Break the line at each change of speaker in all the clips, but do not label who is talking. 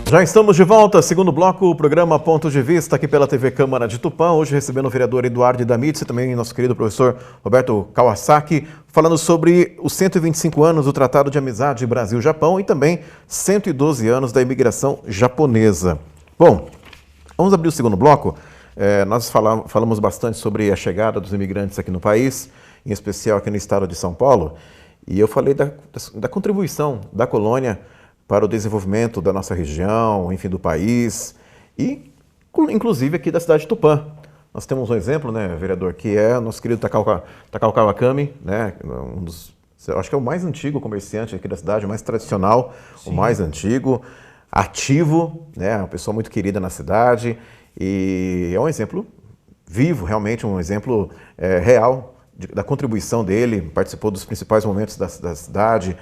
Já estamos de volta, segundo bloco, o programa Ponto de Vista, aqui pela TV Câmara de Tupã, hoje recebendo o vereador Eduardo Idamitz e também nosso querido professor Roberto Kawasaki, falando sobre os 125 anos do Tratado de Amizade Brasil-Japão e também 112 anos da imigração japonesa. Bom, vamos abrir o segundo bloco. Nós falamos bastante sobre a chegada dos imigrantes aqui no país, em especial aqui no estado de São Paulo, e eu falei da contribuição da colônia para o desenvolvimento da nossa região, enfim, do país e, inclusive, aqui da cidade de Tupã. Nós temos um exemplo, né, vereador, que é o nosso querido Takao Kawakami, né, acho que é o mais antigo comerciante aqui da cidade, o mais tradicional, sim, o mais antigo, ativo, né, uma pessoa muito querida na cidade e é um exemplo vivo, realmente um exemplo real da contribuição dele, participou dos principais momentos da cidade,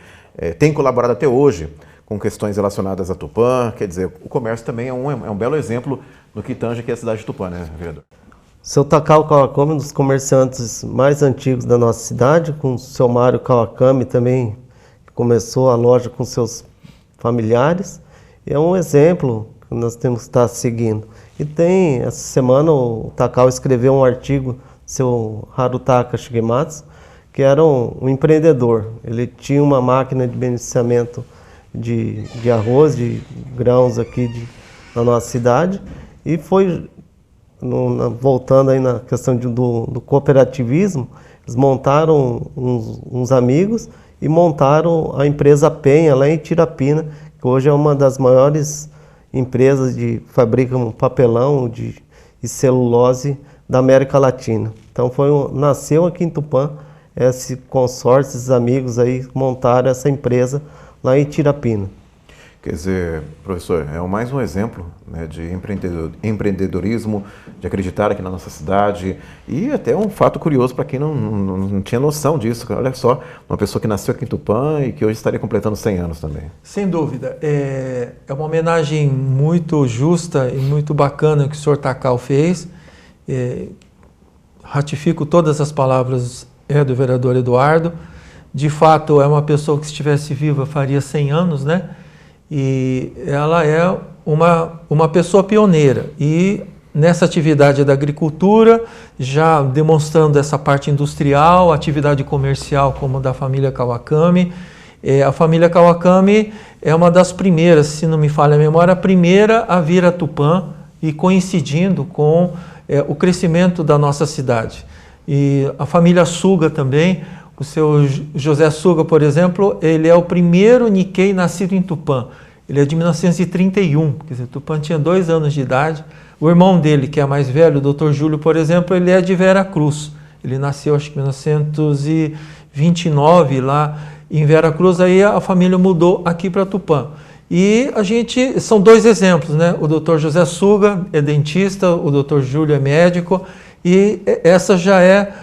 tem colaborado até hoje com questões relacionadas a Tupã, quer dizer, o comércio também é um belo exemplo no que tange aqui a cidade de Tupã, né, vereador?
O seu Takao Kawakami é um dos comerciantes mais antigos da nossa cidade, com o seu Mário Kawakami também, que começou a loja com seus familiares, é um exemplo que nós temos que estar seguindo. E essa semana o Takao escreveu um artigo, seu Harutaka Shigematsu, que era um empreendedor. Ele tinha uma máquina de beneficiamento de arroz, de grãos aqui na nossa cidade e foi, voltando aí na questão do cooperativismo, eles montaram uns amigos e montaram a empresa Penha lá em Tirapina, que hoje é uma das maiores empresas que fabricam papelão e celulose da América Latina. Então nasceu aqui em Tupã esse consórcio, esses amigos aí montaram essa empresa lá em Tirapina.
Quer dizer, professor, é mais um exemplo, né, de empreendedorismo, de acreditar aqui na nossa cidade e até um fato curioso para quem não tinha noção disso. Olha só, uma pessoa que nasceu aqui em Tupã e que hoje estaria completando 100 anos também.
Sem dúvida. É uma homenagem muito justa e muito bacana que o senhor Takao fez. Ratifico todas as palavras do vereador Eduardo. De fato, é uma pessoa que, se estivesse viva, faria 100 anos, né? E ela é uma pessoa pioneira. E nessa atividade da agricultura, já demonstrando essa parte industrial, atividade comercial como da família Kawakami. A família Kawakami é uma das primeiras, se não me falha a memória, a primeira a vir a Tupã e coincidindo com o crescimento da nossa cidade. E a família Suga também. O seu José Suga, por exemplo, ele é o primeiro Nikkei nascido em Tupã. Ele é de 1931, quer dizer, Tupã tinha 2 anos de idade. O irmão dele, que é mais velho, o Dr. Júlio, por exemplo, ele é de Vera Cruz. Ele nasceu, acho que em 1929, lá em Vera Cruz, aí a família mudou aqui para Tupã. E são 2 exemplos, né? O Dr. José Suga é dentista, o Dr. Júlio é médico, e essa já é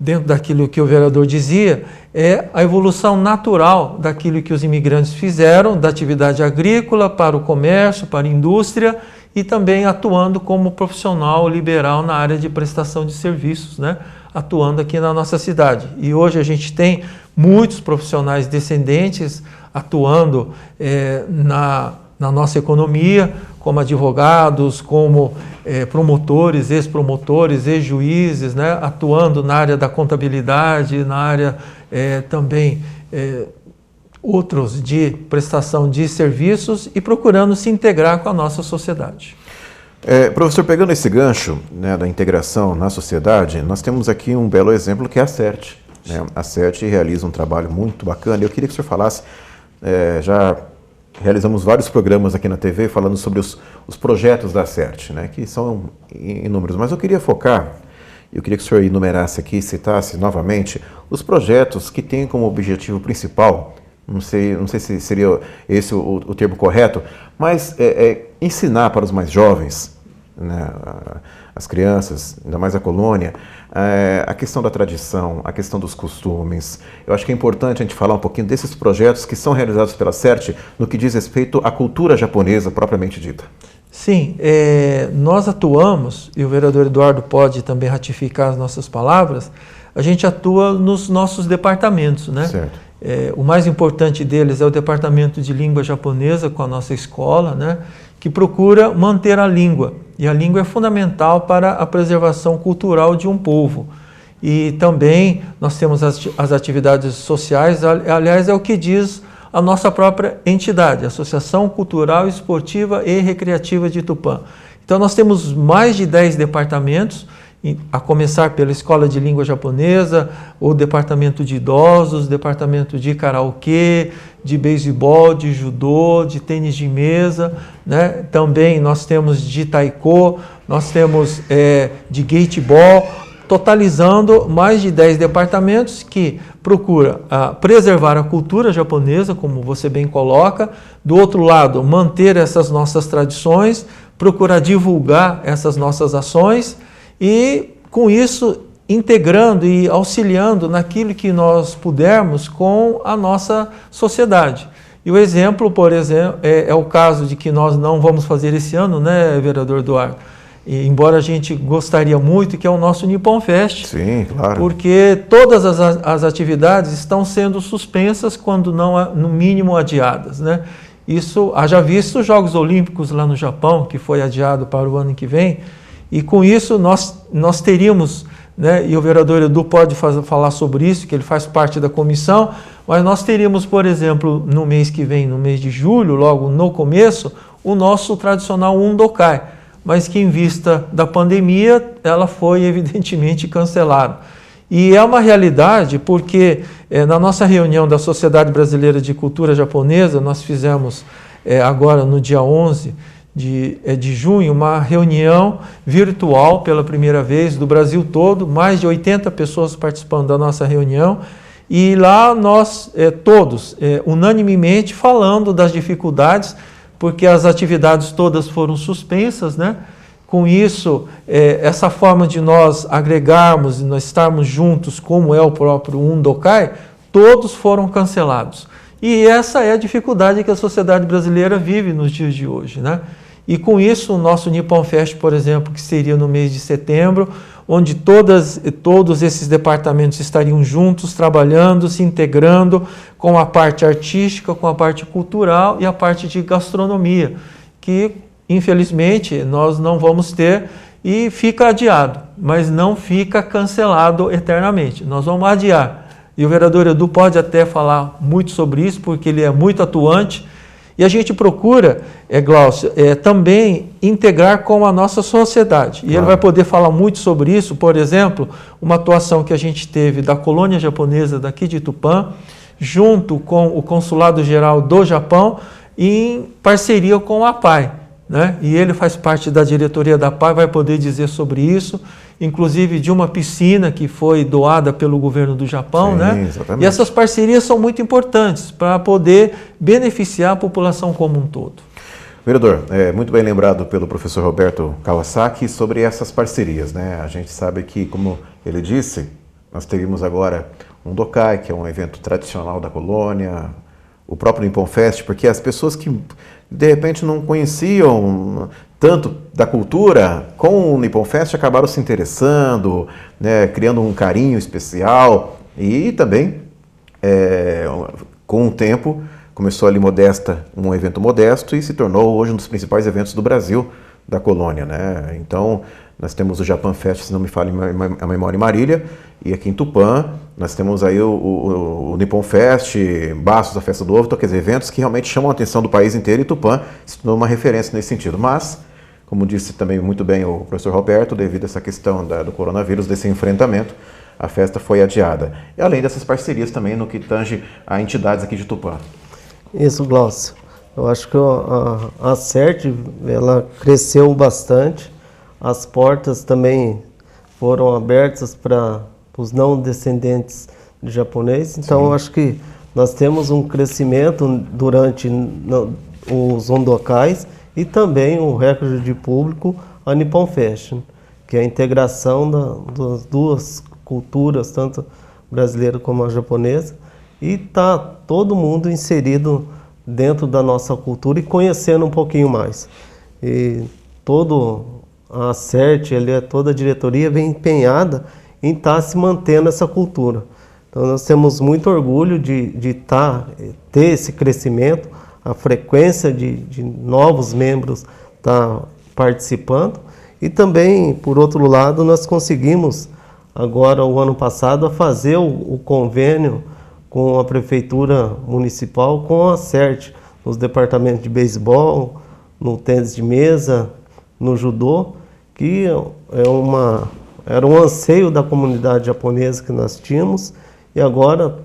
dentro daquilo que o vereador dizia, é a evolução natural daquilo que os imigrantes fizeram, da atividade agrícola para o comércio, para a indústria e também atuando como profissional liberal na área de prestação de serviços, né? Atuando aqui na nossa cidade. E hoje a gente tem muitos profissionais descendentes atuando na nossa economia, como advogados, como promotores, ex-promotores, ex-juízes, né, atuando na área da contabilidade, na área também outros de prestação de serviços e procurando se integrar com a nossa sociedade.
Professor, pegando esse gancho, né, da integração na sociedade, nós temos aqui um belo exemplo que é a CERT. Né? A CERT realiza um trabalho muito bacana e eu queria que o senhor falasse, já realizamos vários programas aqui na TV falando sobre os projetos da CERT, né, que são inúmeros, mas eu queria que o senhor enumerasse aqui, citasse novamente os projetos que têm como objetivo principal, não sei se seria esse o termo correto, mas ensinar para os mais jovens, né, as crianças, ainda mais a colônia, a questão da tradição, a questão dos costumes. Eu acho que é importante a gente falar um pouquinho desses projetos que são realizados pela CERT no que diz respeito à cultura japonesa propriamente dita.
Sim, nós atuamos, e o vereador Eduardo pode também ratificar as nossas palavras, a gente atua nos nossos departamentos, né?
Certo.
O mais importante deles é o Departamento de Língua Japonesa com a nossa escola, né, que procura manter a língua. E a língua é fundamental para a preservação cultural de um povo. E também nós temos as atividades sociais, aliás, é o que diz a nossa própria entidade, Associação Cultural, Esportiva e Recreativa de Tupã. Então nós temos mais de 10 departamentos, a começar pela Escola de Língua Japonesa, o Departamento de Idosos, Departamento de Karaokê, de beisebol, de judô, de tênis de mesa, né? Também nós temos de taiko, nós temos de gateball, totalizando mais de 10 departamentos que procura preservar a cultura japonesa, como você bem coloca, do outro lado, manter essas nossas tradições, procurar divulgar essas nossas ações e, com isso, integrando e auxiliando naquilo que nós pudermos com a nossa sociedade. E o exemplo, por exemplo, é o caso de que nós não vamos fazer esse ano, né, vereador Eduardo? E, embora a gente gostaria muito, que é o nosso Nippon Fest.
Sim, claro. Porque
todas as atividades estão sendo suspensas, quando não, no mínimo, adiadas, né? Isso, haja visto os Jogos Olímpicos lá no Japão, que foi adiado para o ano que vem, e com isso nós teríamos, né, e o vereador Edu pode falar sobre isso, que ele faz parte da comissão, mas nós teríamos, por exemplo, no mês que vem, no mês de julho, logo no começo, o nosso tradicional Undokai, mas que em vista da pandemia, ela foi evidentemente cancelada. E é uma realidade porque na nossa reunião da Sociedade Brasileira de Cultura Japonesa, nós fizemos agora no dia 11 de junho, uma reunião virtual pela primeira vez do Brasil todo, mais de 80 pessoas participando da nossa reunião, e lá nós todos, unanimemente, falando das dificuldades, porque as atividades todas foram suspensas, né? Com isso, essa forma de nós agregarmos e nós estarmos juntos, como é o próprio Undokai, todos foram cancelados. E essa é a dificuldade que a sociedade brasileira vive nos dias de hoje, né? E com isso, o nosso Nippon Fest, por exemplo, que seria no mês de setembro, onde todos esses departamentos estariam juntos, trabalhando, se integrando com a parte artística, com a parte cultural e a parte de gastronomia, que infelizmente nós não vamos ter e fica adiado, mas não fica cancelado eternamente. Nós vamos adiar. E o vereador Edu pode até falar muito sobre isso, porque ele é muito atuante. E a gente procura, Glaucio, também integrar com a nossa sociedade. E ele vai poder falar muito sobre isso. Por exemplo, uma atuação que a gente teve da colônia japonesa daqui de Tupã, junto com o Consulado Geral do Japão, em parceria com a APAI, né? E ele faz parte da diretoria da APAI, vai poder dizer sobre isso, inclusive de uma piscina que foi doada pelo governo do Japão. Sim, né? Exatamente. E essas parcerias são muito importantes para poder beneficiar a população como um todo.
Vereador, muito bem lembrado pelo professor Roberto Kawasaki sobre essas parcerias, né? A gente sabe que, como ele disse, nós teríamos agora um Undokai, que é um evento tradicional da colônia, o próprio Nippon Fest, porque as pessoas que de repente não conheciam tanto da cultura, com o Nippon Fest acabaram se interessando, né, criando um carinho especial e também, com o tempo, começou ali um evento modesto e se tornou hoje um dos principais eventos do Brasil, da colônia, né? Então, nós temos o Japan Fest, se não me falha a memória, em Marília, e aqui em Tupã nós temos aí o Nippon Fest, Bastos, a Festa do Ovo, então, quer dizer, eventos que realmente chamam a atenção do país inteiro, e Tupã se tornou uma referência nesse sentido. Mas, como disse também muito bem o professor Roberto, devido a essa questão do coronavírus, desse enfrentamento, a festa foi adiada. E além dessas parcerias também no que tange a entidades aqui de Tupã.
Isso, Glaucio. Eu acho que a CERT, ela cresceu bastante, as portas também foram abertas para os não descendentes de japonês, então Sim. Eu acho que nós temos um crescimento durante os Undokais e também o recorde de público, a Nippon Fest, que é a integração das duas culturas, tanto brasileira como a japonesa, e está todo mundo inserido dentro da nossa cultura e conhecendo um pouquinho mais. E a CERT, toda a diretoria vem empenhada em estar se mantendo essa cultura. Então nós temos muito orgulho de ter esse crescimento, a frequência de novos membros tá participando. E também, por outro lado, nós conseguimos agora, o ano passado, a fazer o convênio com a Prefeitura Municipal, com a CERT, nos departamentos de beisebol, no tênis de mesa, no judô, que era um anseio da comunidade japonesa que nós tínhamos, e agora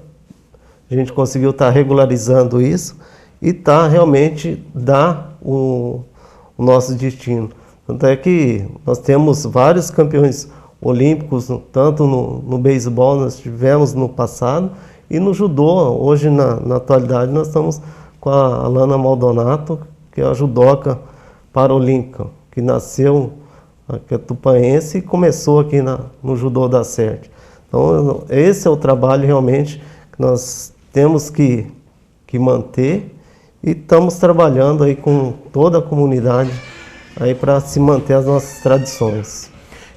a gente conseguiu estar regularizando isso e realmente dar o nosso destino. Tanto é que nós temos vários campeões olímpicos, tanto no beisebol nós tivemos no passado, e no judô, hoje na atualidade, nós estamos com a Alana Maldonato, que é a judoca paralímpica, que nasceu aqui, é tupanense, e começou aqui no judô da CERT. Então, esse é o trabalho realmente que nós temos que manter, e estamos trabalhando aí com toda a comunidade aí para se manter as nossas tradições.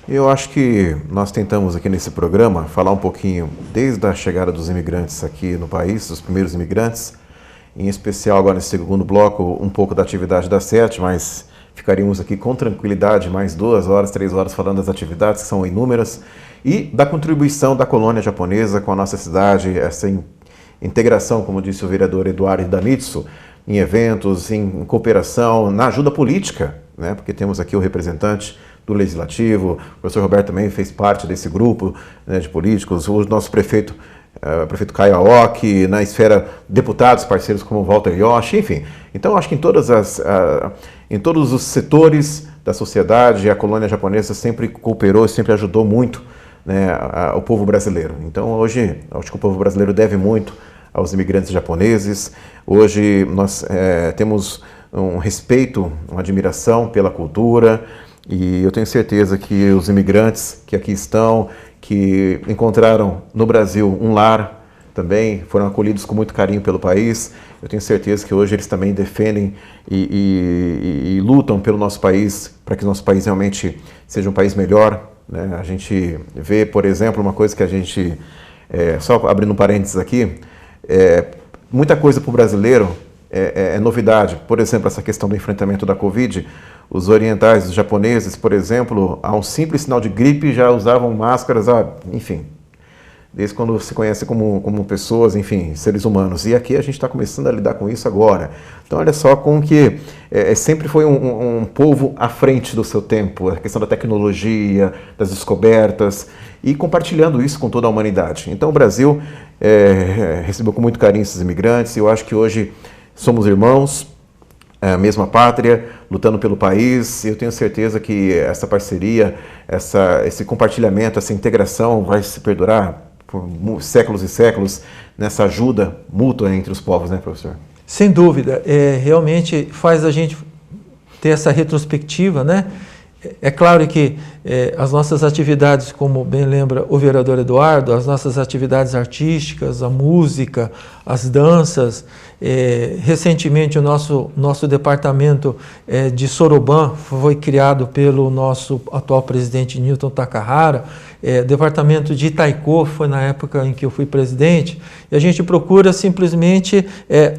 Eu acho que nós tentamos aqui nesse programa falar um pouquinho desde a chegada dos imigrantes aqui no país, dos primeiros imigrantes, em especial agora nesse segundo bloco, um pouco da atividade da CERT, mas ficaríamos aqui com tranquilidade mais 2 horas, 3 horas falando das atividades, que são inúmeras, e da contribuição da colônia japonesa com a nossa cidade, essa integração, como disse o vereador Eduardo Hidamitsu, em eventos, em cooperação, na ajuda política, né? Porque temos aqui o representante do Legislativo, o professor Roberto também fez parte desse grupo, né, de políticos, o nosso prefeito prefeito Caio Aoki, na esfera deputados, parceiros como Walter Yoshi, enfim. Então, acho que em todos os setores da sociedade, a colônia japonesa sempre cooperou, sempre ajudou muito, né, o povo brasileiro. Então, hoje, acho que o povo brasileiro deve muito aos imigrantes japoneses. Hoje, nós temos um respeito, uma admiração pela cultura, e eu tenho certeza que os imigrantes que aqui estão, que encontraram no Brasil um lar também, foram acolhidos com muito carinho pelo país. Eu tenho certeza que hoje eles também defendem e lutam pelo nosso país, para que o nosso país realmente seja um país melhor, né? A gente vê, por exemplo, uma coisa que a gente, só abrindo um parênteses aqui, muita coisa para o brasileiro é novidade. Por exemplo, essa questão do enfrentamento da Covid. Os orientais, os japoneses, por exemplo, a um simples sinal de gripe já usavam máscaras, enfim, desde quando se conhece como pessoas, enfim, seres humanos. E aqui a gente está começando a lidar com isso agora. Então, olha só como que sempre foi um povo à frente do seu tempo, a questão da tecnologia, das descobertas, e compartilhando isso com toda a humanidade. Então, o Brasil recebeu com muito carinho esses imigrantes, e eu acho que hoje somos irmãos, a mesma pátria, lutando pelo país. Eu tenho certeza que essa parceria, esse compartilhamento, essa integração vai se perdurar por séculos e séculos nessa ajuda mútua entre os povos, né, professor?
Sem dúvida, realmente faz a gente ter essa retrospectiva, né? É claro que as nossas atividades, como bem lembra o vereador Eduardo, as nossas atividades artísticas, a música, as danças, recentemente o nosso departamento de Soroban foi criado pelo nosso atual presidente Newton Takahara, departamento de Taiko foi na época em que eu fui presidente, e a gente procura simplesmente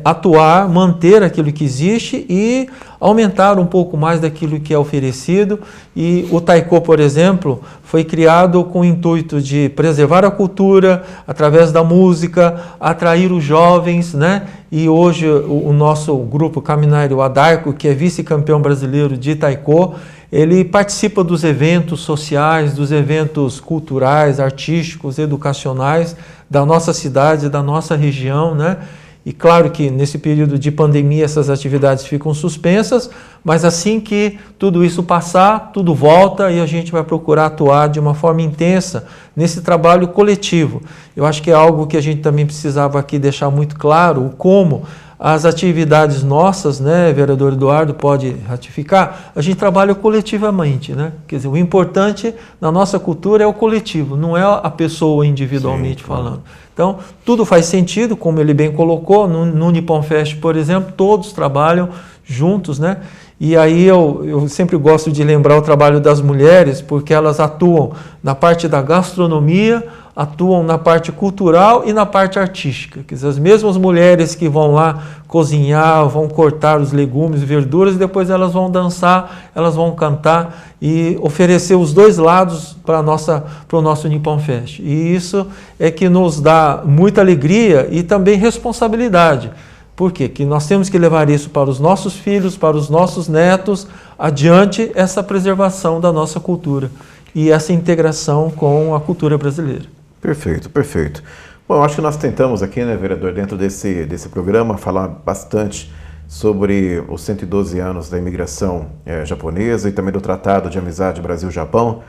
atuar, manter aquilo que existe e aumentar um pouco mais daquilo que é oferecido. E o Taiko, por exemplo, foi criado com o intuito de preservar a cultura através da música, atrair os jovens, né? E hoje o nosso grupo Caminari Adarco, que é vice-campeão brasileiro de Taiko, ele participa dos eventos sociais, dos eventos culturais, artísticos, educacionais da nossa cidade, da nossa região, né? E claro que nesse período de pandemia essas atividades ficam suspensas, mas assim que tudo isso passar, tudo volta e a gente vai procurar atuar de uma forma intensa nesse trabalho coletivo. Eu acho que é algo que a gente também precisava aqui deixar muito claro, como as atividades nossas, né, vereador Eduardo pode ratificar, a gente trabalha coletivamente, né? Quer dizer, o importante na nossa cultura é o coletivo, não é a pessoa individualmente falando. Então, tudo faz sentido, como ele bem colocou, no Nippon Fest, por exemplo, todos trabalham juntos, né? E aí eu sempre gosto de lembrar o trabalho das mulheres, porque elas atuam na parte da gastronomia, atuam na parte cultural e na parte artística. Quer dizer, as mesmas mulheres que vão lá cozinhar, vão cortar os legumes e verduras, e depois elas vão dançar, elas vão cantar e oferecer os dois lados para o nosso Nippon Fest. E isso é que nos dá muita alegria e também responsabilidade. Por quê? Que nós temos que levar isso para os nossos filhos, para os nossos netos, adiante essa preservação da nossa cultura e essa integração com a cultura brasileira.
Perfeito, perfeito. Bom, eu acho que nós tentamos aqui, né, vereador, dentro desse programa, falar bastante sobre os 112 anos da imigração japonesa e também do Tratado de Amizade Brasil-Japão.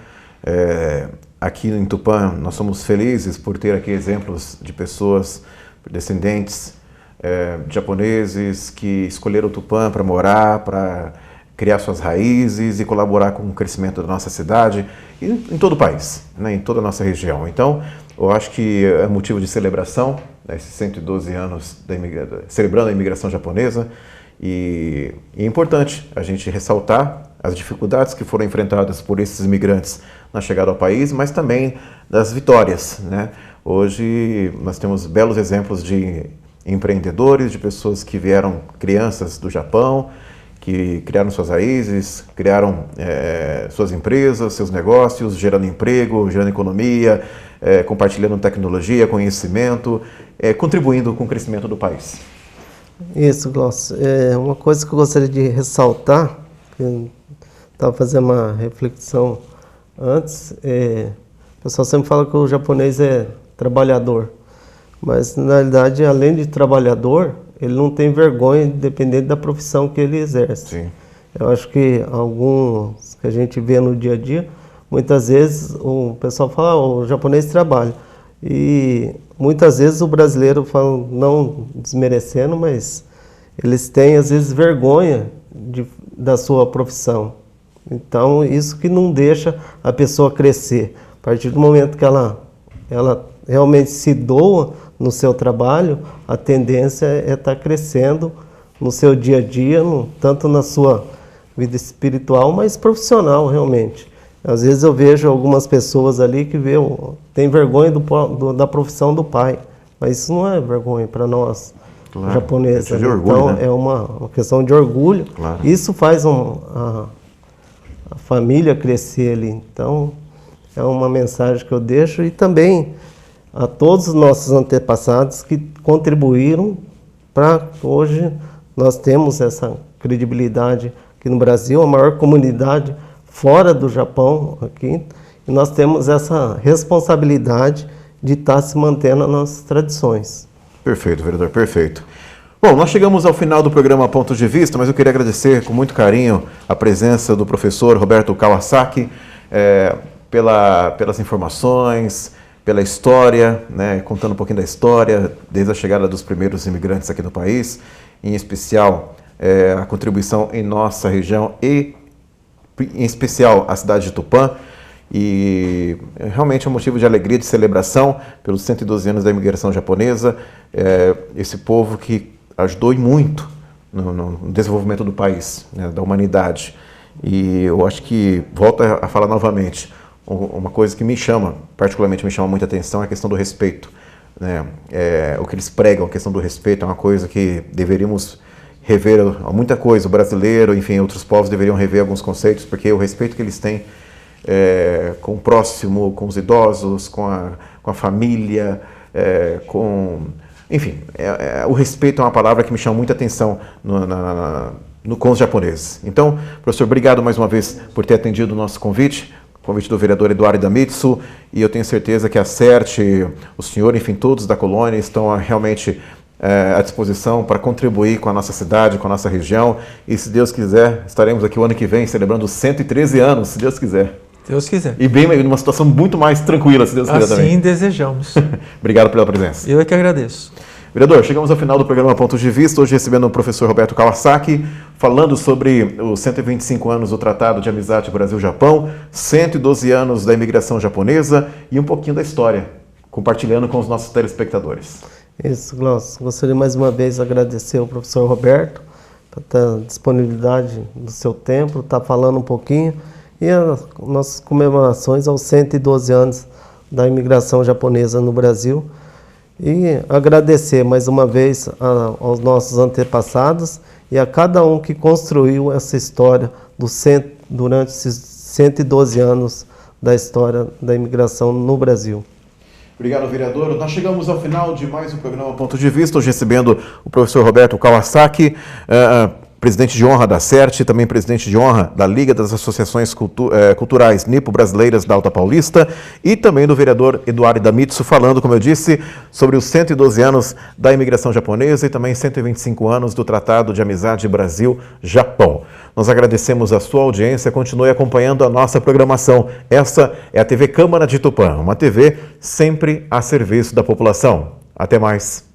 Aqui em Tupã, nós somos felizes por ter aqui exemplos de pessoas descendentes japoneses que escolheram Tupã para morar, para criar suas raízes e colaborar com o crescimento da nossa cidade e em todo o país, né, em toda a nossa região. Então, eu acho que é motivo de celebração, né, esses 112 anos celebrando a imigração japonesa, e é importante a gente ressaltar as dificuldades que foram enfrentadas por esses imigrantes na chegada ao país, mas também das vitórias, né? Hoje nós temos belos exemplos de empreendedores, de pessoas que vieram, crianças do Japão, que criaram suas raízes, criaram suas empresas, seus negócios, gerando emprego, gerando economia, compartilhando tecnologia, conhecimento, contribuindo com o crescimento do país.
Isso, Glaucio. Uma coisa que eu gostaria de ressaltar, que eu estava fazendo uma reflexão antes, o pessoal sempre fala que o japonês é trabalhador, mas na realidade, além de trabalhador, ele não tem vergonha, independente da profissão que ele exerce.
Sim.
Eu acho que alguns que a gente vê no dia a dia, muitas vezes o pessoal fala, o japonês trabalha. E muitas vezes o brasileiro fala, não desmerecendo, mas eles têm às vezes vergonha da sua profissão. Então isso que não deixa a pessoa crescer. A partir do momento que ela realmente se doa no seu trabalho, a tendência é estar crescendo no seu dia a dia, tanto na sua vida espiritual, mas profissional realmente. Às vezes eu vejo algumas pessoas ali que têm vergonha da profissão do pai, mas isso não é vergonha para nós, claro, japoneses.
É de orgulho,
então,
né?
É uma questão de orgulho. Claro. Isso faz a família crescer ali. Então, é uma mensagem que eu deixo e também a todos os nossos antepassados que contribuíram para hoje nós temos essa credibilidade aqui no Brasil, a maior comunidade fora do Japão aqui, e nós temos essa responsabilidade de estar se mantendo as nossas tradições.
Perfeito, vereador, perfeito. Bom, nós chegamos ao final do programa Pontos de Vista, mas eu queria agradecer com muito carinho a presença do professor Roberto Kawasaki, pelas informações, pela história, né, contando um pouquinho da história, desde a chegada dos primeiros imigrantes aqui no país, em especial a contribuição em nossa região e, em especial, a cidade de Tupã. E realmente é um motivo de alegria, de celebração pelos 112 anos da imigração japonesa, esse povo que ajudou muito no desenvolvimento do país, né, da humanidade. E eu acho que, volto a falar novamente, uma coisa que particularmente me chama muita atenção é a questão do respeito, né? O que eles pregam, a questão do respeito é uma coisa que deveríamos rever, muita coisa, o brasileiro, enfim, outros povos deveriam rever alguns conceitos, porque o respeito que eles têm com o próximo, com os idosos, com a família, enfim, o respeito é uma palavra que me chama muita atenção com os japoneses. Então, professor, obrigado mais uma vez por ter atendido o nosso convite do vereador Eduardo Idamitsu, e eu tenho certeza que a CERT, o senhor, enfim, todos da colônia estão realmente à disposição para contribuir com a nossa cidade, com a nossa região, e se Deus quiser, estaremos aqui o ano que vem celebrando 113 anos, se Deus quiser.
Deus quiser.
E bem, numa situação muito mais tranquila, se Deus quiser também.
Assim desejamos.
Obrigado pela presença.
Eu é que agradeço.
Vereador, chegamos ao final do programa Pontos de Vista, hoje recebendo o professor Roberto Kawasaki, falando sobre os 125 anos do Tratado de Amizade Brasil-Japão, 112 anos da imigração japonesa e um pouquinho da história, compartilhando com os nossos telespectadores.
Isso, Glaucio. Gostaria mais uma vez de agradecer ao professor Roberto pela disponibilidade do seu tempo, estar falando um pouquinho, e as nossas comemorações aos 112 anos da imigração japonesa no Brasil e agradecer mais uma vez aos nossos antepassados e a cada um que construiu essa história durante esses 112 anos da história da imigração no Brasil.
Obrigado, vereador. Nós chegamos ao final de mais um programa Ponto de Vista, hoje recebendo o professor Roberto Kawasaki, presidente de honra da CERT, também presidente de honra da Liga das Associações Culturais Nipo-Brasileiras da Alta Paulista, e também do vereador Eduardo Idamitsu, falando, como eu disse, sobre os 112 anos da imigração japonesa e também 125 anos do Tratado de Amizade Brasil-Japão. Nós agradecemos a sua audiência, continue acompanhando a nossa programação. Essa é a TV Câmara de Tupã, uma TV sempre a serviço da população. Até mais.